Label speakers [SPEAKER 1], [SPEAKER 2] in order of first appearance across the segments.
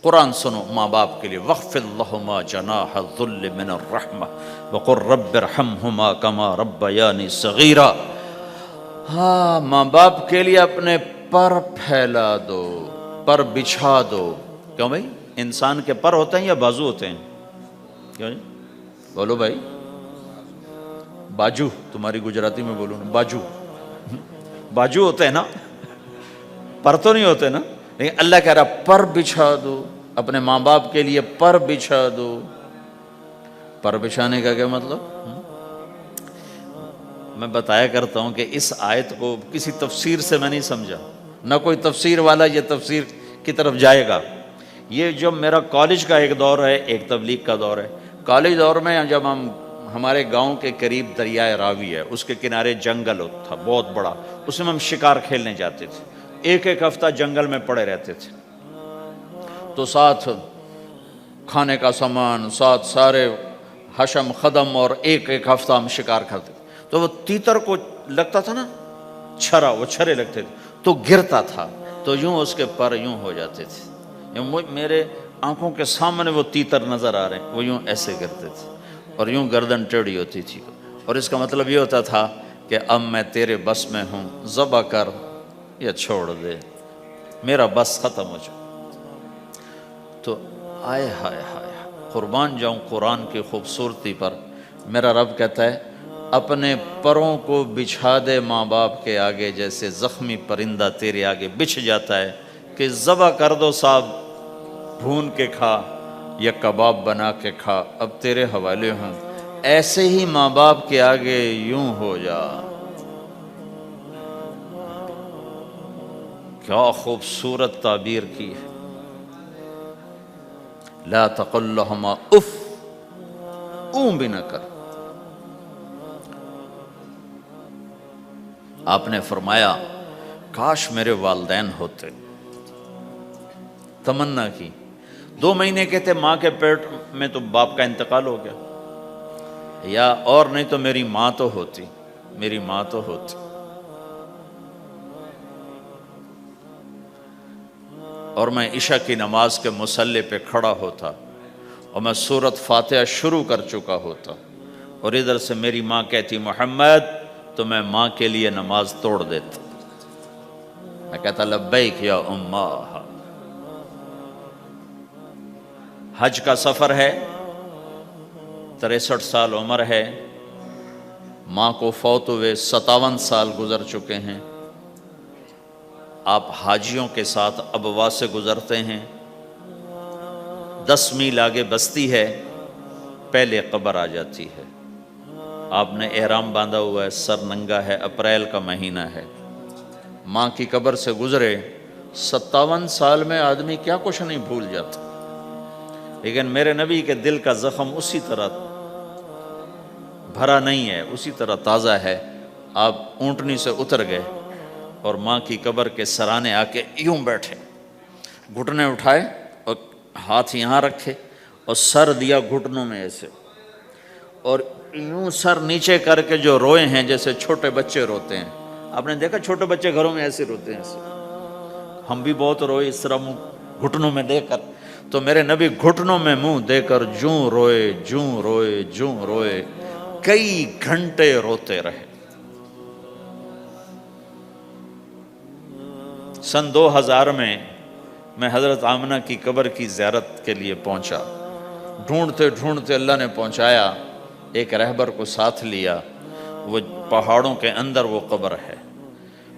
[SPEAKER 1] قرآن سنو ماں باپ کے لیے، وَاخْفِضْ لَهُمَا جَنَاحَ الذُّلِّ مِنَ الرَّحْمَةِ وَقُلْ رَبِّ ارْحَمْهُمَا كَمَا رَبَّيَانِي صَغِيرًا۔ ہاں، ماں باپ کے لیے اپنے پر پھیلا دو، پر بچھا دو۔ کیوں بھائی؟ انسان کے پر ہوتے ہیں یا بازو ہوتے ہیں؟ کیوں جی؟ بولو بھائی۔ باجو، تمہاری گجراتی میں بولوں نا، باجو، باجو ہوتے ہیں نا، پر تو نہیں ہوتے نا۔ لیکن اللہ کہہ رہا پر بچھا دو، اپنے ماں باپ کے لیے پر بچھا دو۔ پر بچھانے کا کیا مطلب؟ میں بتایا کرتا ہوں کہ اس آیت کو کسی تفسیر سے میں نہیں سمجھا، نہ کوئی تفسیر والا یہ تفسیر کی طرف جائے گا۔ یہ جو میرا کالج کا ایک دور ہے، ایک تبلیغ کا دور ہے۔ کالج دور میں جب ہمارے گاؤں کے قریب دریائے راوی ہے، اس کے کنارے جنگل تھا بہت بڑا، اس میں ہم شکار کھیلنے جاتے تھے۔ ایک ایک ہفتہ جنگل میں پڑے رہتے تھے، تو ساتھ کھانے کا سامان، ساتھ سارے حشم خدم، اور ایک ایک ہفتہ ہم شکار کرتے تھے۔ تو وہ تیتر کو لگتا تھا نا چھرا، وہ چھرے لگتے تھے تو گرتا تھا، تو یوں اس کے پر یوں ہو جاتے تھے۔ میرے آنکھوں کے سامنے وہ تیتر نظر آ رہے ہیں، وہ یوں ایسے کرتے تھے اور یوں گردن ٹیڑھی ہوتی تھی، اور اس کا مطلب یہ ہوتا تھا کہ اب میں تیرے بس میں ہوں، ذبح کر یا چھوڑ دے، میرا بس ختم ہو چکا۔ تو آئے ہائے ہائے، قربان جاؤں قرآن کی خوبصورتی پر۔ میرا رب کہتا ہے اپنے پروں کو بچھا دے ماں باپ کے آگے، جیسے زخمی پرندہ تیرے آگے بچھ جاتا ہے کہ ذبح کر دو صاحب، بھون کے کھا یا کباب بنا کے کھا، اب تیرے حوالے ہوں۔ ایسے ہی ماں باپ کے آگے یوں ہو جا۔ کیا خوبصورت تعبیر کی ہے۔ لا تقل لهما اف، اون بھی نہ کر۔ آپ نے فرمایا کاش میرے والدین ہوتے، تمنا کی۔ 2 مہینے کے تھے ماں کے پیٹ میں تو باپ کا انتقال ہو گیا، یا اور نہیں تو میری ماں تو ہوتی، میری ماں تو ہوتی۔ اور میں عشاء کی نماز کے مصلی پہ کھڑا ہوتا اور میں سورۃ فاتحہ شروع کر چکا ہوتا، اور ادھر سے میری ماں کہتی محمد، تو میں ماں کے لیے نماز توڑ دیتا۔ میں کہتا لبیک یا اماں۔ حج کا سفر ہے، 63 سال عمر ہے، ماں کو فوت ہوئے 57 سال گزر چکے ہیں۔ آپ حاجیوں کے ساتھ ابوا سے گزرتے ہیں، 10 میل آگے بستی ہے، پہلے قبر آ جاتی ہے۔ آپ نے احرام باندھا ہوا ہے، سر ننگا ہے، اپریل کا مہینہ ہے، ماں کی قبر سے گزرے۔ 57 سال میں آدمی کیا کچھ نہیں بھول جاتا، لیکن میرے نبی کے دل کا زخم اسی طرح بھرا نہیں ہے، اسی طرح تازہ ہے۔ آپ اونٹنی سے اتر گئے اور ماں کی قبر کے سرانے آ کے یوں بیٹھے، گھٹنے اٹھائے اور ہاتھ یہاں رکھے اور سر دیا گھٹنوں میں ایسے، اور یوں سر نیچے کر کے جو روئے ہیں جیسے چھوٹے بچے روتے ہیں۔ آپ نے دیکھا چھوٹے بچے گھروں میں ایسے روتے ہیں، ایسے ہم بھی بہت روئے اس طرح منہ گھٹنوں میں دے کر، تو میرے نبی گھٹنوں میں منہ دے کر جوں روئے جوں روئے جوں روئے، کئی گھنٹے روتے رہے۔ سن 2000 میں حضرت آمنہ کی قبر کی زیارت کے لیے پہنچا، ڈھونڈتے ڈھونڈتے اللہ نے پہنچایا، ایک رہبر کو ساتھ لیا، وہ پہاڑوں کے اندر وہ قبر ہے،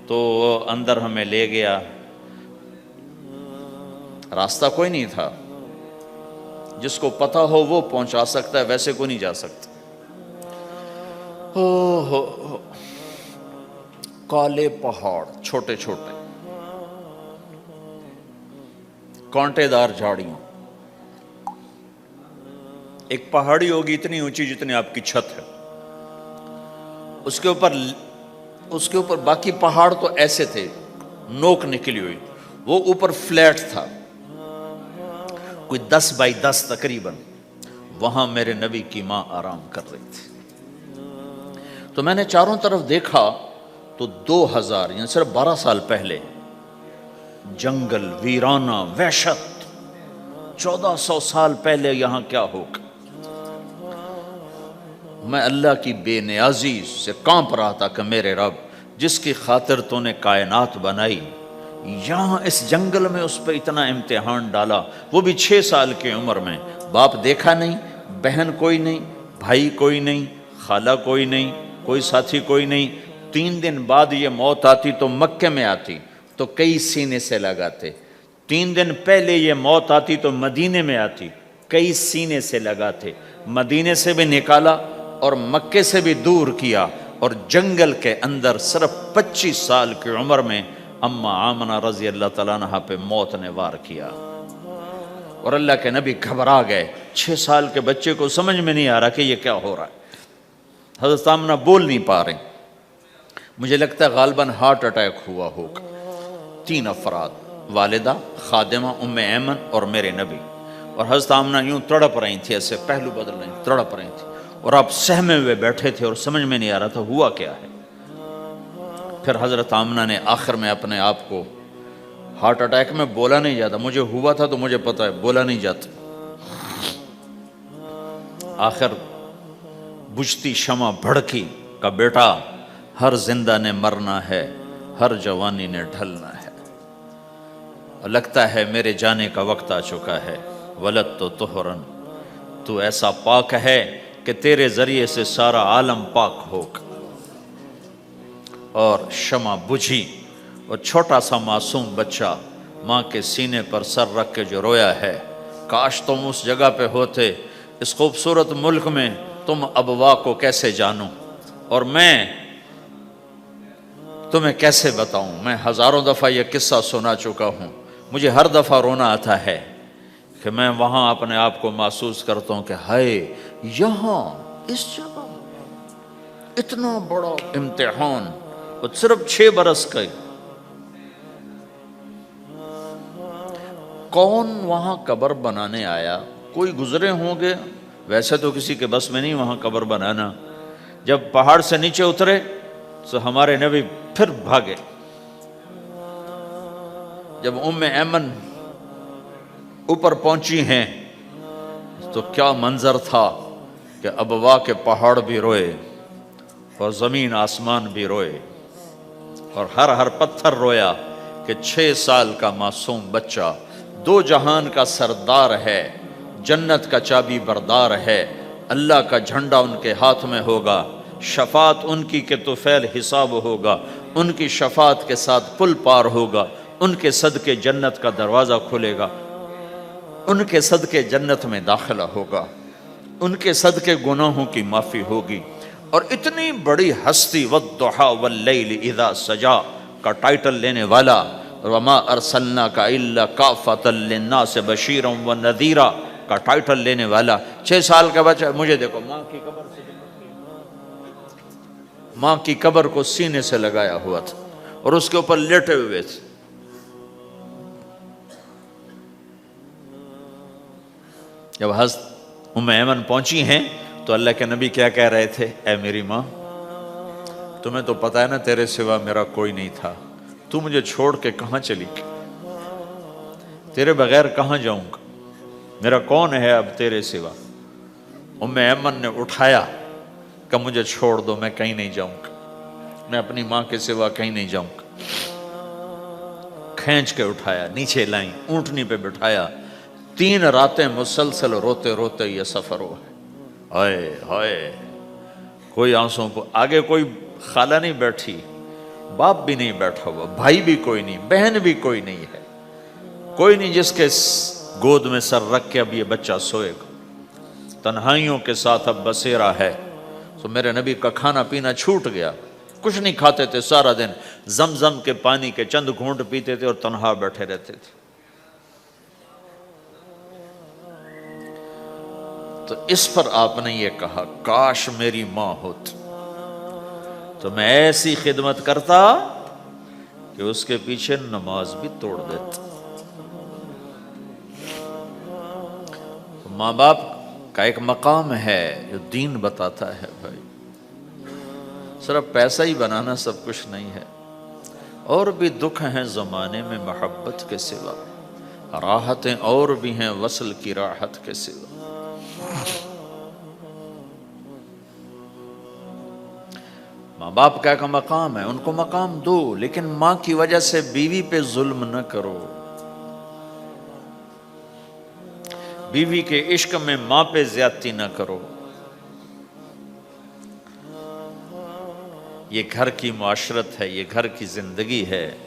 [SPEAKER 1] تو وہ اندر ہمیں لے گیا۔ راستہ کوئی نہیں تھا، جس کو پتہ ہو وہ پہنچا سکتا ہے، ویسے کوئی نہیں جا سکتا۔ کالے پہاڑ، چھوٹے چھوٹے، کانٹے دار جھاڑیاں، ایک پہاڑی ہوگی اتنی اونچی جتنی آپ کی چھت ہے، اس کے اوپر باقی پہاڑ تو ایسے تھے، نوک نکلی ہوئی، وہ اوپر فلیٹ تھا، کوئی 10 بائی 10 تقریباً۔ وہاں میرے نبی کی ماں آرام کر رہی تھی۔ تو میں نے چاروں طرف دیکھا تو 2000 یعنی صرف 12 سال پہلے جنگل، ویرانہ، وحشت، 1400 سال پہلے یہاں کیا ہوگا؟ میں اللہ کی بے نیازی سے کانپ رہا تھا کہ میرے رب جس کی خاطر تو نے کائنات بنائی، یہاں اس جنگل میں اس پہ اتنا امتحان ڈالا، وہ بھی 6 سال کی عمر میں، باپ دیکھا نہیں، بہن کوئی نہیں، بھائی کوئی نہیں، خالہ کوئی نہیں، کوئی ساتھی کوئی نہیں۔ 3 دن بعد یہ موت آتی تو مکے میں آتی تو کئی سینے سے لگاتے، 3 دن پہلے یہ موت آتی تو مدینے میں آتی، کئی سینے سے لگاتے، مدینے سے بھی نکالا اور مکے سے بھی دور کیا، اور جنگل کے اندر صرف 25 سال کی عمر میں اما آمنہ رضی اللہ تعالیٰ عنہ پہ موت نے وار کیا، اور اللہ کے نبی گھبرا گئے۔ 6 سال کے بچے کو سمجھ میں نہیں آ رہا کہ یہ کیا ہو رہا ہے۔ حضرت آمنہ بول نہیں پا رہے، مجھے لگتا ہے غالباً ہارٹ اٹیک ہوا ہوگا۔ 3 افراد، والدہ، خادمہ ام ایمن اور میرے نبی، اور حضرت آمنہ یوں تڑپ رہی تھی، ایسے پہلو بدل رہی تھی، تڑپ رہی تھی، اور آپ سہمے ہوئے بیٹھے تھے اور سمجھ میں نہیں آ رہا تھا ہوا کیا ہے۔ پھر حضرت آمنہ نے آخر میں اپنے آپ کو، ہارٹ اٹیک میں بولا نہیں جاتا، مجھے ہوا تھا تو مجھے پتا ہے بولا نہیں جاتا، آخر بجھتی شمع بھڑکی کہ بیٹا ہر زندہ نے مرنا ہے، ہر جوانی نے ڈھلنا ہے، اور لگتا ہے میرے جانے کا وقت آ چکا ہے۔ ولد تو طہرن، تو ایسا پاک ہے کہ تیرے ذریعے سے سارا عالم پاک ہوگا۔ اور شمع بجھی اور چھوٹا سا معصوم بچہ ماں کے سینے پر سر رکھ کے جو رویا ہے، کاش تم اس جگہ پہ ہوتے، اس خوبصورت ملک میں، تم ابوا کو کیسے جانو، اور میں تمہیں کیسے بتاؤں۔ میں ہزاروں دفعہ یہ قصہ سنا چکا ہوں، مجھے ہر دفعہ رونا آتا ہے کہ میں وہاں اپنے آپ کو محسوس کرتا ہوں کہ ہائے یہاں اس جگہ اتنا بڑا امتحان، اور صرف 6 برس کا، کون وہاں قبر بنانے آیا؟ کوئی گزرے ہوں گے، ویسے تو کسی کے بس میں نہیں وہاں قبر بنانا۔ جب پہاڑ سے نیچے اترے تو ہمارے نبی پھر بھاگے۔ جب ام ایمن اوپر پہنچی ہیں تو کیا منظر تھا کہ ابوا کے پہاڑ بھی روئے اور زمین آسمان بھی روئے، اور ہر پتھر رویا کہ 6 سال کا معصوم بچہ 2 جہان کا سردار ہے، جنت کا چابی بردار ہے، اللہ کا جھنڈا ان کے ہاتھ میں ہوگا، شفاعت ان کی کہ طفیل حساب ہوگا، ان کی شفاعت کے ساتھ پل پار ہوگا، ان کے صدقے جنت کا دروازہ کھلے گا، ان کے صدقے جنت میں داخلہ ہوگا، ان کے صدقے گناہوں کی معافی ہوگی۔ اور اتنی بڑی ہستی والضحیٰ واللیل اذا سجا کا ٹائٹل لینے والا، وما ارسلناک الا کافۃ للناس بشیرا ونذیرا کا ٹائٹل لینے والا 6 سال کا بچہ، مجھے دیکھو ماں کی قبر کو سینے سے لگایا ہوا تھا اور اس کے اوپر لیٹے ہوئے تھے۔ جب حضرت ام ایمن پہنچی ہیں تو اللہ کے نبی کیا کہہ رہے تھے؟ اے میری ماں، تمہیں تو پتا ہے نا تیرے سوا میرا کوئی نہیں تھا، تو مجھے چھوڑ کے کہاں چلی گئی، تیرے بغیر کہاں جاؤں گا، میرا کون ہے اب تیرے سوا؟ ام ایمن نے اٹھایا کہ مجھے چھوڑ دو، میں کہیں نہیں جاؤں گا، میں اپنی ماں کے سوا کہیں نہیں جاؤں گا۔ کھینچ کے اٹھایا، نیچے لائیں، اونٹنی پہ بٹھایا، 3 راتیں مسلسل روتے روتے یہ سفر ہوا ہے۔ ہائے ہائے، کوئی آنسوں کو، آگے کوئی خالہ نہیں بیٹھی، باپ بھی نہیں بیٹھا ہوا، بھائی بھی کوئی نہیں، بہن بھی کوئی نہیں ہے، کوئی نہیں جس کے گود میں سر رکھ کے اب یہ بچہ سوئے گا۔ تنہائیوں کے ساتھ اب بسیرا ہے۔ تو میرے نبی کا کھانا پینا چھوٹ گیا، کچھ نہیں کھاتے تھے سارا دن، زمزم کے پانی کے چند گھونٹ پیتے تھے اور تنہا بیٹھے رہتے تھے۔ تو اس پر آپ نے یہ کہا کاش میری ماں ہوتی تو میں ایسی خدمت کرتا کہ اس کے پیچھے نماز بھی توڑ دیتا۔ تو ماں باپ کا ایک مقام ہے جو دین بتاتا ہے بھائی، صرف پیسہ ہی بنانا سب کچھ نہیں ہے، اور بھی دکھ ہیں زمانے میں محبت کے سوا۔ راحتیں اور بھی ہیں وصل کی راحت کے سوا۔ ماں باپ کا ایک مقام ہے، ان کو مقام دو، لیکن ماں کی وجہ سے بیوی پہ ظلم نہ کرو۔ بیوی کے عشق میں ماں پہ زیادتی نہ کرو۔ یہ گھر کی معاشرت ہے، یہ گھر کی زندگی ہے۔